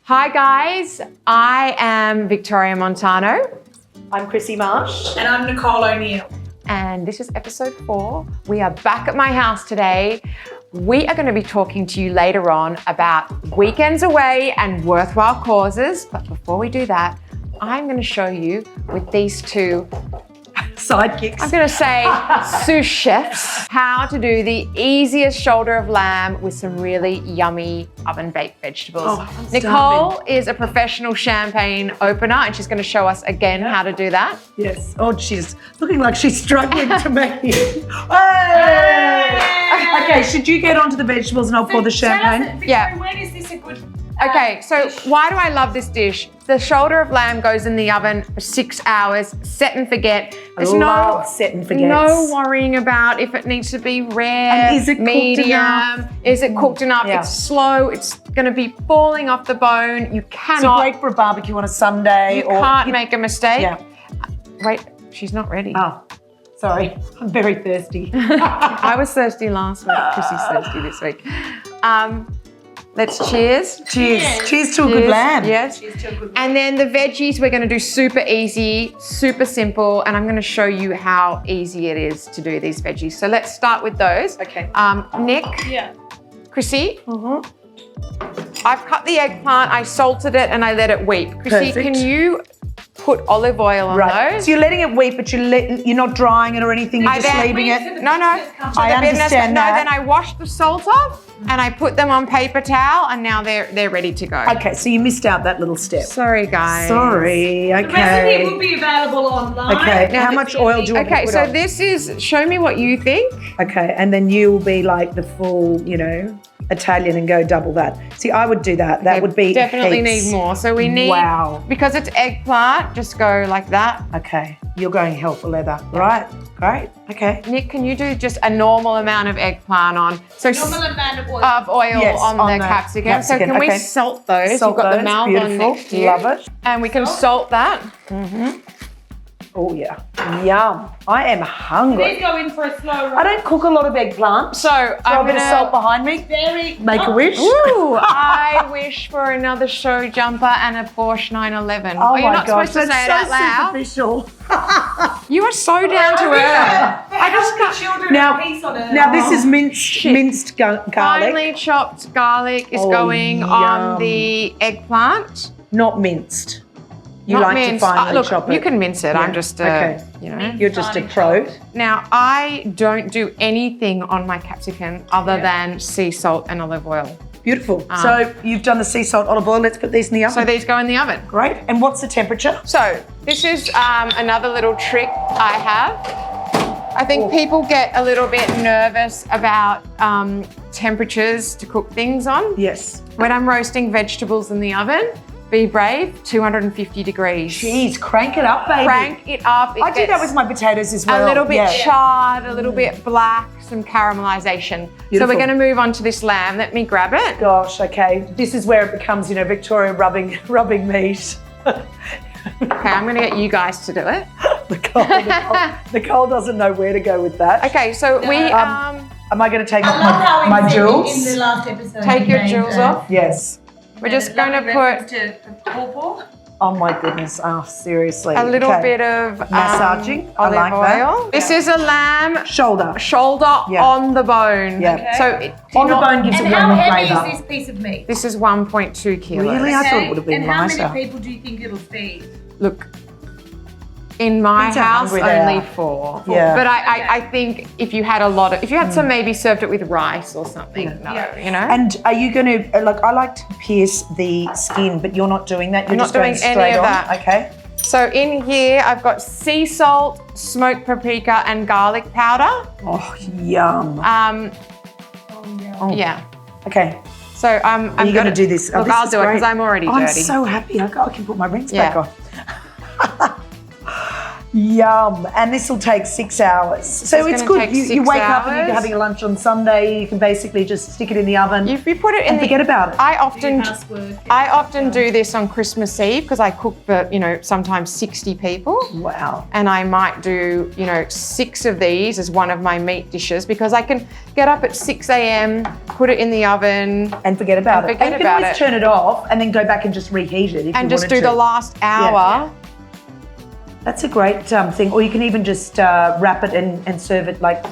Hi guys, I am Victoria Montano. I'm Krissy Marsh. And I'm Nicole O'Neil. And this is episode 4. We are back at my house today. We are going to be talking to you later on about weekends away and worthwhile causes. But before we do that, I'm going to show you with these two Sidekicks. I'm going to say sous chefs, how to do the easiest shoulder of lamb with some really yummy oven-baked vegetables. Oh, Nicole is a professional champagne opener and she's going to show us again how to do that. Yes. Oh, she's looking like she's struggling to make it. Hey! Okay, should you get onto the vegetables and I'll pour the champagne? Yeah. When is this a good Okay, so why do I love this dish? The shoulder of lamb goes in the oven for 6 hours, set and forget. There's love set and forgets. no worrying about if it needs to be rare, And is it cooked medium, enough? is it cooked enough? Yeah. It's slow, it's gonna be falling off the bone. You It's cannot, great for a barbecue on a Sunday. you can't make a mistake. Yeah. Wait, she's not ready. Oh, sorry. I'm very thirsty. I was thirsty last week, Krissy's thirsty this week. Let's cheers. Cheers. Cheers to a good lamb. Yes. And then the veggies we're going to do super easy, super simple, and I'm going to show you how easy it is to do these veggies. So let's start with those. Okay. Nick, Yeah. Krissy, I've cut the eggplant, I salted it, and I let it weep. Krissy, Perfect. can you put olive oil on Right. those? So you're letting it weep, but you're not drying it or anything. You're just leaving it. No. I understand that. No, then I washed the salt off and I put them on paper towel and now they're ready to go. Okay, so you missed out that little step. Sorry, guys. Sorry. The recipe will Okay. be available online. Okay. Now How much oil do you want me to Okay, put so on? this is, show me what you think. Okay, and then you will be like the full, Italian and go double that. See, I would do that. That would be Definitely heaps. need more. So we need, Wow. because it's eggplant, just go like that. Okay, you're going hell for leather. Right, great. Okay. Nick, can you do just a normal amount of eggplant on? So Normal amount of oil. oil on the capsicum. So can we okay. salt those? Salt You've got those, the mouth beautiful. on next to you. Love it. And we can salt that. Oh yeah, yum. I am hungry. Please go in for a slow roll. I don't cook a lot of eggplant. So Throw I'm a bit of gonna- salt behind me. Make a wish. Ooh, I wish for another show jumper and a Porsche 911. Oh You're my not gosh, supposed to say that's it so out loud. superficial. You are so down to earth. I just got children Now- a piece on it. Now this is minced garlic, Finely chopped garlic is Oh, going yum. on the eggplant. not minced. You Not like minced. to finely Look, chop it. you can mince it. Yeah, I'm just, okay. You're just a pro. Now, I don't do anything on my capsicum other than sea salt and olive oil. Beautiful. So you've done the sea salt, olive oil. Let's put these in the oven. So these go in the oven. Great. And what's the temperature? So this is another little trick I have. I think people get a little bit nervous about temperatures to cook things on. Yes. When I'm roasting vegetables in the oven, be brave, 250 degrees. Jeez, crank it up, baby. Crank it up. It I do that gets with my potatoes as well. a little bit Yeah. charred, a little bit black, some caramelization. So Beautiful. we're going to move on to this lamb. Let me grab it. Gosh, okay. This is where it becomes, Victoria rubbing meat. Okay, I'm going to get you guys to do it. Nicole doesn't know where to go with that. Okay, so we Am I going to take I off love how my in jewels? the last episode. take you your made, jewels off. Yes. We're just going to put to pawpaw. Oh my goodness. Oh, seriously. a little Okay. bit of Massaging. I olive like that. oil. This is a lamb Shoulder. shoulder on the bone. Yeah. Okay. So On the bone gives And it how warm heavy flavour. is this piece of meat? this is 1.2 kilos. Really? I thought it would have been and how nicer. many people do you think it'll feed? Look, in my Depends how house, hungry they only are. 4. Yeah. But I think if you had a lot of, if you had some maybe served it with rice or something, And are you going to, I like to pierce the skin, but you're not doing that. You're I'm just not going doing any straight of on. that. Okay. So in here, I've got sea salt, smoked paprika, and garlic powder. Oh, yum. Yeah. Okay. So I'm Are you going to do this? Look, this I'll is do it great. because I'm already I'm dirty. so happy. I can put my rings Yeah. back on. Yum. And this will take 6 hours. So It's it's gonna good. take You 6 wake up and hours. you're having a lunch on Sunday. You can basically just stick it in the oven If you put it in and forget about it. I often Housework. do this on Christmas Eve because I cook for, sometimes 60 people. Wow. And I might do, 6 of these as one of my meat dishes because I can get up at 6 a.m., put it in the oven. And forget about it. forget And you about can always it. turn it off and then go back and just reheat it if And you just wanted do to. the last hour. That's a great thing. Or you can even just wrap it and serve it like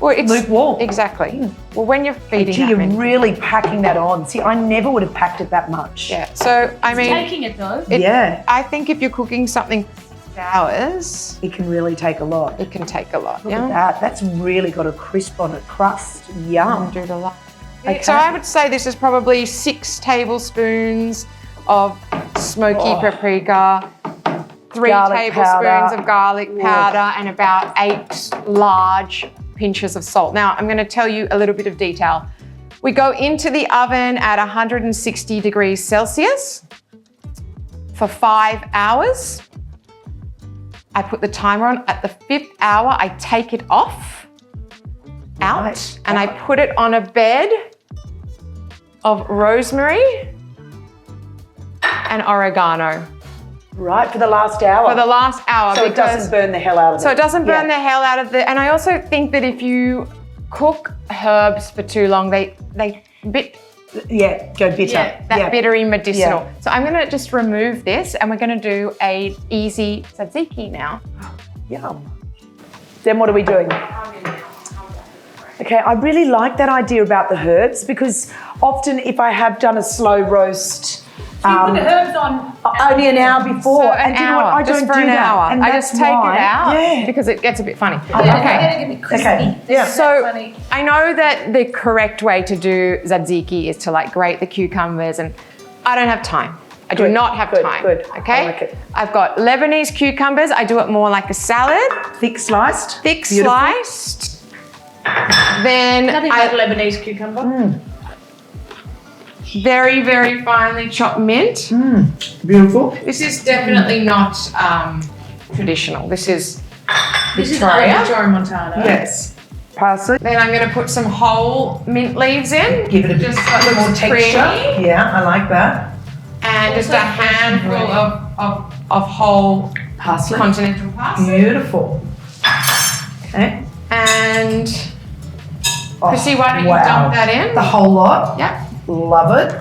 Well, it's lukewarm. Exactly. Well, when you're feeding Gee, that you're many- really packing that on. See, I never would have packed it that much. Yeah. So, I mean, Taking it though. Yeah. I think if you're cooking something for 6 hours, It can really take a lot. it can take a lot. Look yeah. at that. That's really got a crisp on it. Crust. Yum. Do the lot. Okay. So I would say this is probably 6 tablespoons of smoky paprika, 3 Garlic tablespoons powder. of garlic powder, and about 8 large pinches of salt. Now, I'm going to tell you a little bit of detail. We go into the oven at 160 degrees Celsius for 5 hours. I put the timer on. At the 5th hour, I take it off, out, Right. and I put it on a bed of rosemary and oregano Right, for the last hour. for the last hour. so it doesn't burn the hell out of it. So it doesn't burn Yeah. the hell out of the. And I also think that if you cook herbs for too long, they bit Yeah, go bitter. Yeah, that bittery medicinal. Yeah. So I'm gonna just remove this, and we're gonna do a easy tzatziki now. Yum. Then what are we doing? Okay, I really like that idea about the herbs because often if I have done a slow roast, You put the herbs on only an hour before, So and do you know what? I just don't for do an that. hour. And I that's just take why- it out Yeah. because it gets a bit funny. love They're gonna be crispy. Okay, yeah. So funny. I know that the correct way to do tzatziki is to like grate the cucumbers, and I don't have time. I do Good, not have good, time. good. Okay. I like it. I've got Lebanese cucumbers. I do it more like a salad, Thick sliced. thick Beautiful. sliced. Then Nothing I like Lebanese cucumber. very, very finely chopped mint. Beautiful. This is definitely not traditional. This is This Victoria. is Victoria Montano. Yes. Parsley. Then I'm going to put some whole mint leaves in. Give it a just bit so it more looks texture. creamy. Yeah, I like that. And just a Also fresh and handful green. of whole Parsley. continental parsley. Beautiful. Okay. And Oh, Krissy, why don't you wow. dump that in? The whole lot. Yep. Love it.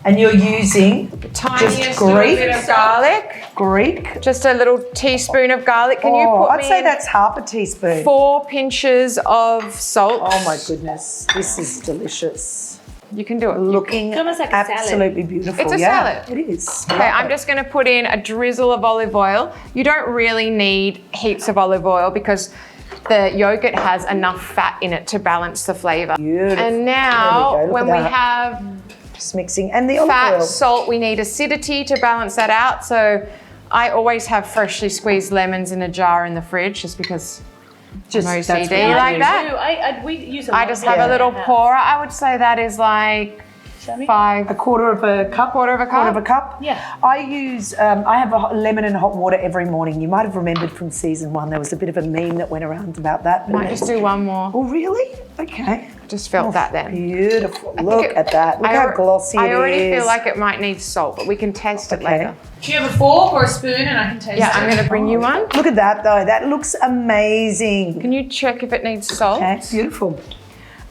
And you're using Tiniest little Greek. bit of garlic. Greek. Just a little teaspoon of garlic. Can you put I'd me say in that's half a teaspoon. 4 pinches of salt? Oh my goodness, this is delicious. You can do it. Looking It's almost like a salad. absolutely beautiful. It's a yeah, salad. It is. Okay, I'm just going to put in a drizzle of olive oil. You don't really need heaps of olive oil because the yogurt has enough fat in it to balance the flavour. Beautiful. And There now, we go, look when at we that. have just mixing, and the olive fat, oil. salt, we need acidity to balance that out. So I always have freshly squeezed lemons in a jar in the fridge just because Just I'm that's OCD what I like do. that. We use a I lot just of have Yeah. a little that. pourer. I would say that is like A 5. quarter of a cup. Quarter of a Quarter cup? of a cup. Yeah. I use. I have a lemon and hot water every morning. You might have remembered from season 1. There was a bit of a meme that went around about that. Might just do one more. Oh really? Okay. Just felt that then. Beautiful. I think Look it- at that. Look how glossy it is. I already feel like it might need salt, but we can taste it Okay. later. Do you have a fork or a spoon and I can taste Yeah, it? I'm going to bring you one. Look at that though. That looks amazing. Can you check if it needs salt? Okay, beautiful.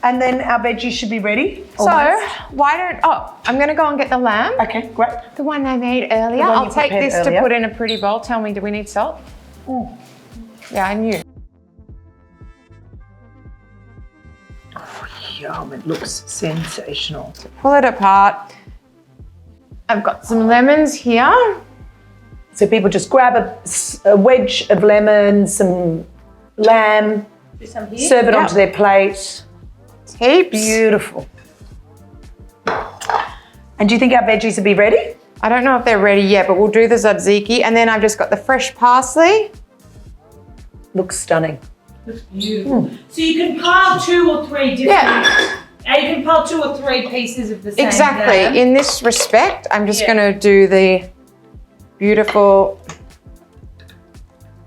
And then our veggies should be ready. So, almost. I'm going to go and get the lamb, Okay, great. the one I made earlier. The one I'll you take prepared this earlier. to put in a pretty bowl. Tell me, do we need salt? Yeah, I knew. Yum, it looks sensational. Pull it apart. I've got some lemons here. So people just grab a wedge of lemon, some lamb, Do some here. serve it Yep. onto their plate. Heaps. Beautiful. And do you think our veggies will be ready? I don't know if they're ready yet, but we'll do the tzatziki. And then I've just got the fresh parsley. Looks stunning. Looks beautiful. So you can pile 2 or 3 different. Yeah. You can pile 2 or 3 pieces of the same. Exactly. lamb. In this respect, I'm just Yeah. going to do the beautiful.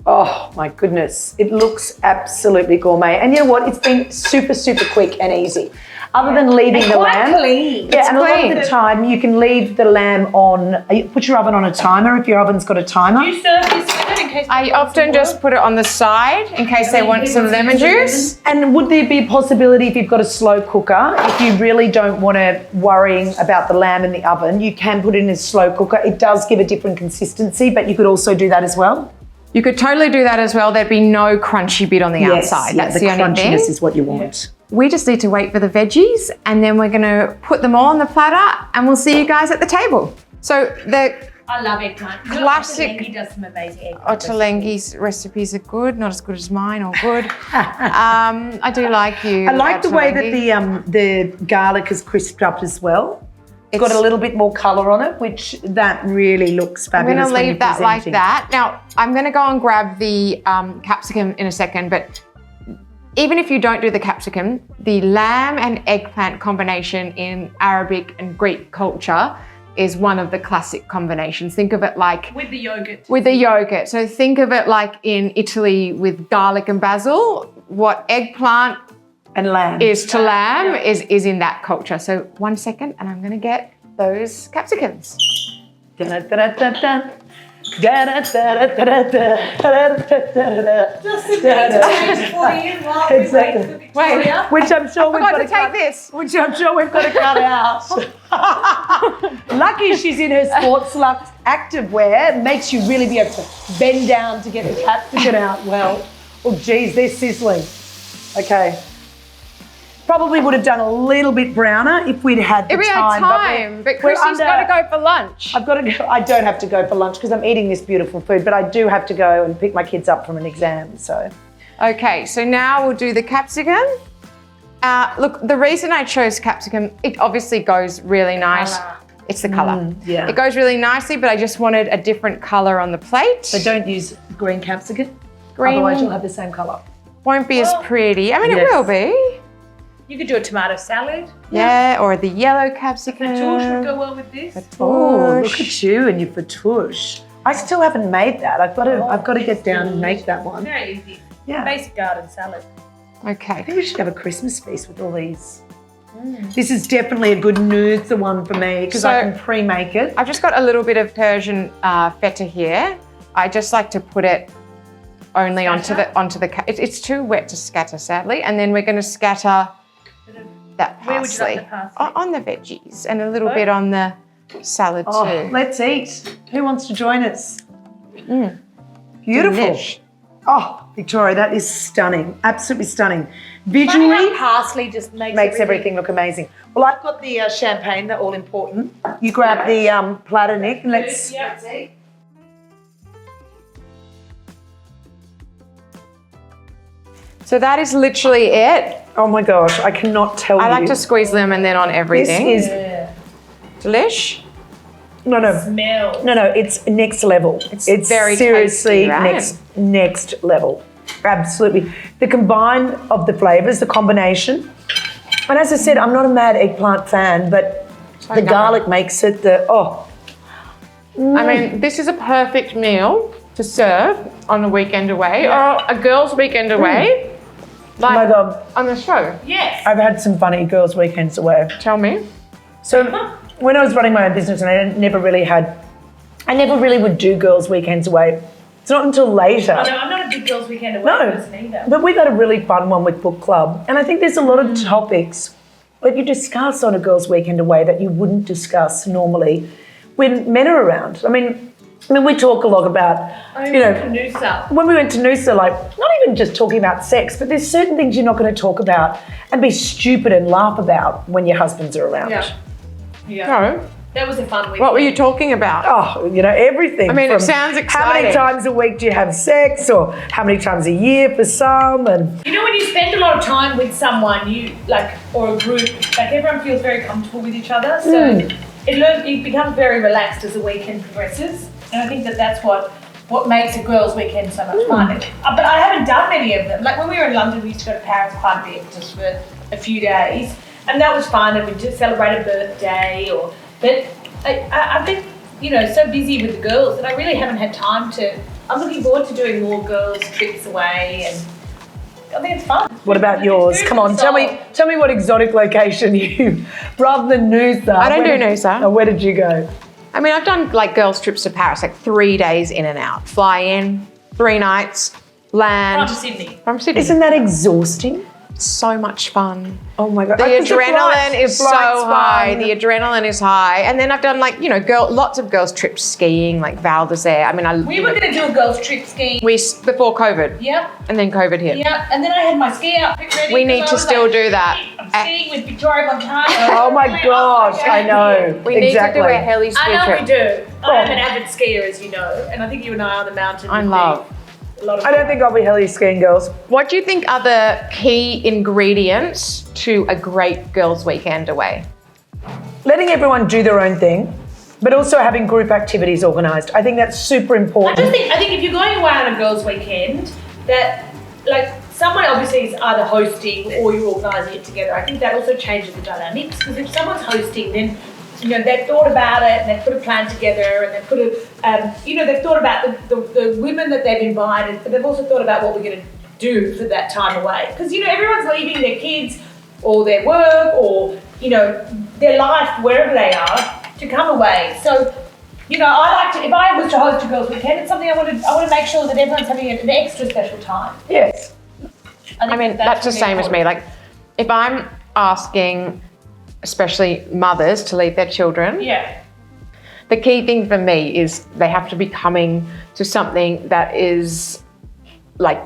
Oh my goodness, it looks absolutely gourmet. And you know what? It's been super, super quick and easy. Other than leaving And the quite lamb. clean. Yeah, and a lot clean. of the time you can leave the lamb on, put your oven on a timer if your oven's got a timer. You serve this with it and case I they want often some just more. put it on the side in case they want some lemon juice. And would there be a possibility if you've got a slow cooker, if you really don't want to worrying about the lamb in the oven, you can put it in a slow cooker. It does give a different consistency, but you could also do that as well. You could totally do that as well. There'd be no crunchy bit on the outside. Yeah, That's the the only thing. crunchiness is what you want. We just need to wait for the veggies and then we're going to put them all on the platter and we'll see you guys at the table. So the I love eggplant. Classic- He does some amazing eggplant. Ottolenghi's recipes are good, not as good as mine or good. I do like you. I like the way that Ottolenghi. the garlic is crisped up as well. It's got a little bit more colour on it, which that really looks I'm fabulous. going to leave that like that. Now, I'm going to go and grab the capsicum in a second, but even if you don't do the capsicum, the lamb and eggplant combination in Arabic and Greek culture is one of the classic combinations. Think of it like With the yogurt. with the yogurt. So think of it like in Italy with garlic and basil. What eggplant And lamb. is to lamb is in that culture. So 1 second and I'm going to get those capsicums. Da-da-da-da-da. Just a bit for you while we Exactly. wait for Victoria. Which I'm sure we've Forgot got to to take cut. this. Which I'm sure we've got to cut out. Lucky she's in her sports lux active wear. Makes you really be able to bend down to get the capsicum out well. Oh geez, they're sizzling. Okay. Probably would have done a little bit browner if we'd had the If we time. had time, but we're Krissy's got to go for lunch. I've got to go. I don't have to go for lunch because I'm eating this beautiful food, but I do have to go and pick my kids up from an exam. So Okay, so now we'll do the capsicum. Look, the reason I chose capsicum, it obviously goes really nice. It's the colour. yeah. It goes really nicely, but I just wanted a different colour on the plate. So don't use green capsicum. Green Otherwise you'll have the same colour. won't be as Well, pretty. I mean, yes. it will be. You could do a tomato salad. Yeah, or the yellow capsicum. Fatouche would go well with this. Oh, look at you and your fatouche. I still haven't made that. I've got to get down and make that one. Very easy. Yeah. Basic garden salad. I Okay. think we should have a Christmas feast with all these. This is definitely a good nooza one for me because I So- can pre-make it. I've just got a little bit of Persian feta here. I just like to put it only onto the. It's too wet to scatter, sadly. And then we're going to scatter that parsley Where would you like the parsley? on the veggies and a little bit on the salad Oh, too. let's eat. Who wants to join us? Beautiful. Delish. Oh, Victoria, that is stunning. Absolutely stunning. Funny Visually, how parsley just makes everything look amazing. Well, I've got the champagne, the all important. You grab the platter, Nick, and let's eat. So that is literally it. Oh my gosh, I cannot tell you. I like to squeeze lemon then on This everything. is Delish. no, smell. it's next level. It's very seriously tasty, right? next level. Absolutely. The combine of the flavors, the combination. And as I said, I'm not a mad eggplant fan, but the garlic makes it I mean, this is a perfect meal to serve on a weekend away or a girls' weekend away. Like Oh my God. on the show. Yes. I've had some funny girls' weekends away. Tell me. So when I was running my own business and I never really would do girls' weekends away. It's not until later. I know, I'm not a big girls' weekend away No, person either. but we've had a really fun one with book club. And I think there's a lot of topics that you discuss on a girls' weekend away that you wouldn't discuss normally when men are around. I mean, we talk a lot about, Noosa. when we went to Noosa, like, not even just talking about sex, but there's certain things you're not going to talk about and be stupid and laugh about when your husbands are around. Yeah. No. That was a fun weekend. What were you talking about? Oh, everything. I mean, it from sounds how many exciting. times a week do you have sex, or how many times a year for some, and You know, when you spend a lot of time with someone, or a group, everyone feels very comfortable with each other. So it becomes very relaxed as the weekend progresses. And I think that's what makes a girls' weekend so much fun. But I haven't done many of them. Like when we were in London, we used to go to Paris quite a bit, just for a few days. And that was fun, and we'd just celebrate a birthday but I've been, so busy with the girls that I really haven't had time to. I'm looking forward to doing more girls' trips away, and I think it's fun. what about yours? Come on, tell me what exotic location you, rather than Noosa. I don't do Noosa. Where did you go? I mean, I've done like girls' trips to Paris, like 3 days in and out. Fly in, 3 nights, land. From Sydney. Isn't that exhausting? So much fun. Oh my God. The Because adrenaline is so flight's high. fun. The adrenaline is high. And then I've done lots of girls trips skiing, like Val d'Isere. I mean, We were going to do a girls' trip skiing. before COVID. Yep. And then COVID hit. Yeah, and then I had my ski outfit ready. We need to still do that. I'm skiing with Victoria Montano. Oh my gosh, I know. We need to do a heli ski I know trip. we do. I'm an avid skier, as you know, and I think you and I are on the mountain. I love. A lot of I don't think I'll be heli skiing, girls. What do you think are the key ingredients to a great girls' weekend away? Letting everyone do their own thing, but also having group activities organised. I think that's super important. I think if you're going away on a girls' weekend, that like someone obviously is either hosting or you're organising it together. I think that also changes the dynamics, because if someone's hosting, then they've thought about it and they've put a plan together and they've put they've thought about the women that they've invited, but they've also thought about what we're going to do for that time away. Because everyone's leaving their kids or their work or their life wherever they are to come away. So I like to, if I was to host a girls' weekend, it's something I want to make sure that everyone's having an extra special time. Yes. I mean, that's the same as me. Like, if I'm asking, especially mothers, to leave their children, the key thing for me is they have to be coming to something that is like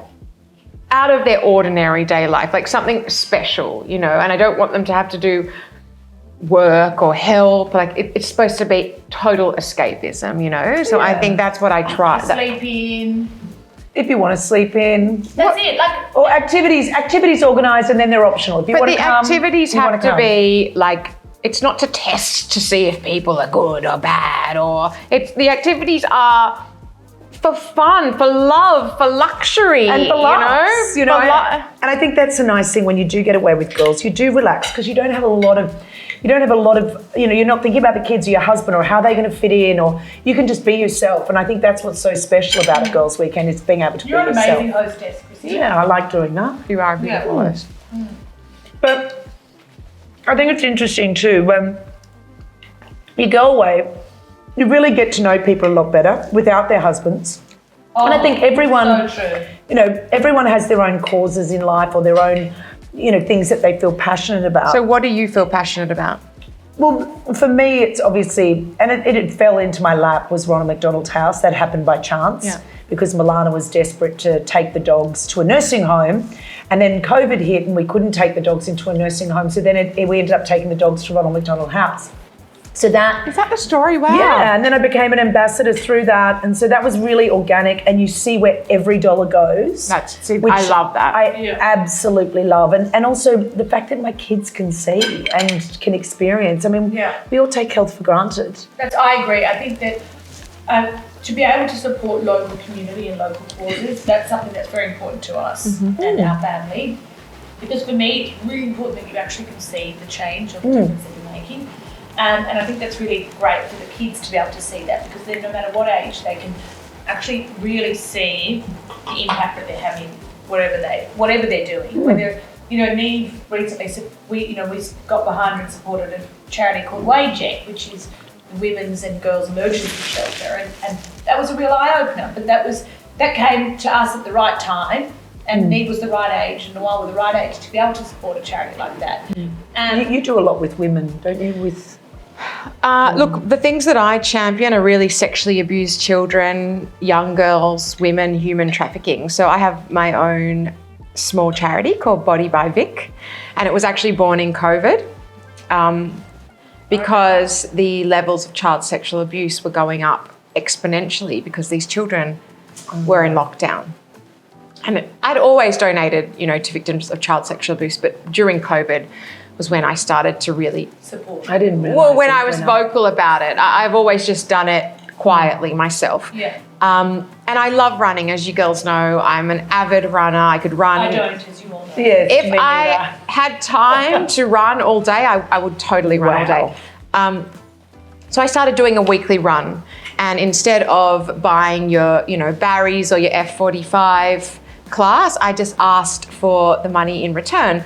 out of their ordinary day life, like something special, and I don't want them to have to do work or help. Like it's supposed to be total escapism, so I think that's what I try. Sleep in. If you want to sleep in. That's it. Like, or activities organised, and then they're optional. If you but want the to come, activities you have want to be like, it's not to test to see if people are good or bad, or the activities are for fun, for love, for luxury, and for laughs, and I think that's a nice thing when you do get away with girls. You do relax because you don't have a lot of, you're not thinking about the kids or your husband or how they're going to fit in, or you can just be yourself. And I think that's what's so special about a girls' weekend, is being able to be yourself. You're an amazing hostess, Krissy. Yeah, I like doing that. You are a beautiful host. But I think it's interesting too, when you go away, you really get to know people a lot better without their husbands. And I think everyone, so true. Everyone has their own causes in life or their own, things that they feel passionate about. So what do you feel passionate about? Well, for me, it's obviously, and it fell into my lap, was Ronald McDonald's house. That happened by chance because Milana was desperate to take the dogs to a nursing home, and then COVID hit and we couldn't take the dogs into a nursing home. So then we ended up taking the dogs to Ronald McDonald House. So that... Is that the story? Wow. Yeah, and then I became an ambassador through that. And so that was really organic, and you see where every dollar goes. I love that. I absolutely love. And also the fact that my kids can see and can experience. I mean, we all take health for granted. I agree. I think that to be able to support local community and local causes, that's something that's very important to us and our family. Because for me, it's really important that you actually can see the change of the difference that you're making. And I think that's really great for the kids to be able to see that, because then no matter what age, they can actually really see the impact that they're having whatever they're doing. Whether Neve recently, we got behind and supported a charity called WageCheck, which is women's and girls' emergency shelter, and that was a real eye opener. But that came to us at the right time. And Neve was the right age, and Noelle was the right age to be able to support a charity like that. You do a lot with women, don't you? Look, the things that I champion are really sexually abused children, young girls, women, human trafficking. So I have my own small charity called Body by Vic, and it was actually born in COVID because the levels of child sexual abuse were going up exponentially because these children were in lockdown. And I'd always donated, to victims of child sexual abuse, but during COVID was when I started to really support. I didn't realise. Well, when I was vocal about it. I've always just done it quietly myself. Yeah. And I love running, as you girls know. I'm an avid runner. I could run. I don't, as you all know. Yes, if I had time to run all day, I would totally run all day. So I started doing a weekly run, and instead of buying your, Barry's or your F45 class, I just asked for the money in return.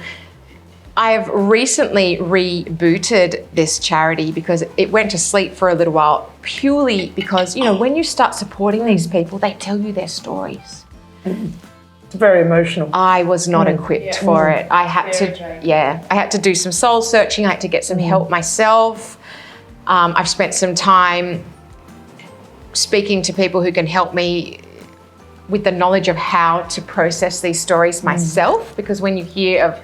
I have recently rebooted this charity because it went to sleep for a little while, purely because, you know, when you start supporting these people, they tell you their stories. It's very emotional. I was not equipped for it. I had I had to do some soul searching. I had to get some help myself. I've spent some time speaking to people who can help me with the knowledge of how to process these stories myself, because when you hear of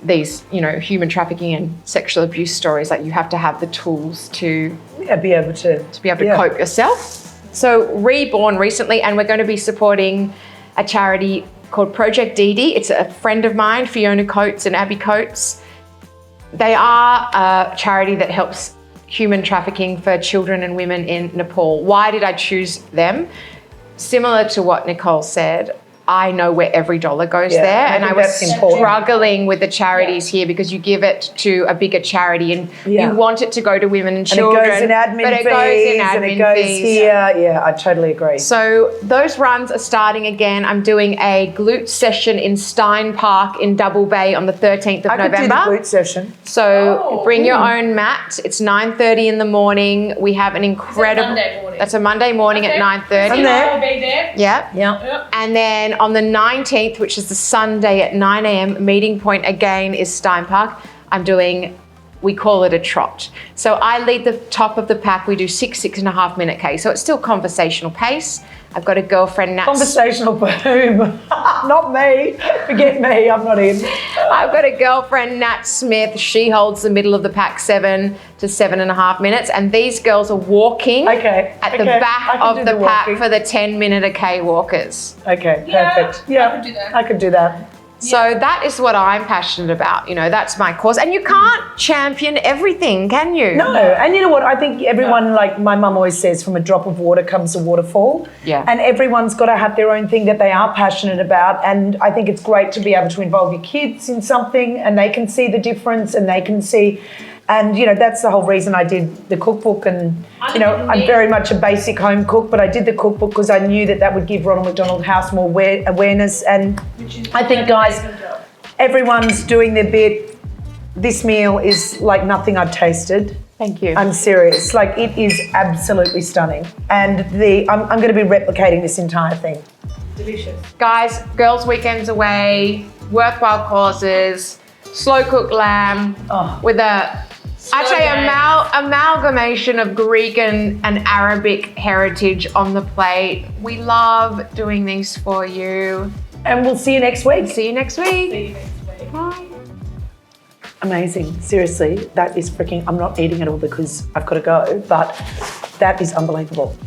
these, you know, human trafficking and sexual abuse stories, like, you have to have the tools to be able to cope yourself. So reborn recently, and we're going to be supporting a charity called Project Dee Dee. It's a friend of mine, Fiona Coates and Abby Coates. They are a charity that helps human trafficking for children and women in Nepal. Why did I choose them? Similar to what Nicole said, I know where every dollar goes there, and I was struggling with the charities here, because you give it to a bigger charity and you want it to go to women and children, it goes in admin fees, and it goes here. Yeah, I totally agree. So those runs are starting again. I'm doing a glute session in Stein Park in Double Bay on the 13th of November. I could do the glute session. So bring your own mat. It's 9:30 in the morning. We have an incredible. Monday morning. That's a Monday morning at 9:30. I'll be there. Yeah. And then on the 19th, which is the Sunday at 9 a.m, meeting point again is Stein Park. I'm doing, we call it a trot. So I lead the top of the pack. We do 6.5 minute K. So it's still conversational pace. I've got a girlfriend, Nat. Conversational boom. Not me. Forget me. I'm not in. I've got a girlfriend, Nat Smith. She holds the middle of the pack, 7 to 7.5 minutes. And these girls are walking at the back of the pack for the 10-minute K walkers. Okay, perfect. Yeah, I could do that. I could do that. So that is what I'm passionate about. You know, that's my cause. And you can't champion everything, can you? No, and you know what? I think everyone, like my mum always says, from a drop of water comes a waterfall. Yeah. And everyone's got to have their own thing that they are passionate about. And I think it's great to be able to involve your kids in something, and they can see the difference, and they can see. And, you know, that's the whole reason I did the cookbook. And, you know, I'm very much a basic home cook, but I did the cookbook because I knew that that would give Ronald McDonald House more awareness. And I think, guys, everyone's doing their bit. This meal is like nothing I've tasted. Thank you. I'm serious. Like, it is absolutely stunning. And I'm going to be replicating this entire thing. Delicious. Guys, girls' weekends away, worthwhile causes, slow cooked lamb with a, I'd say, amalgamation of Greek and Arabic heritage on the plate. We love doing these for you. And we'll see you next week. See you next week. See you next week. Bye. Amazing. Seriously, that is freaking, I'm not eating it all because I've got to go, but that is unbelievable.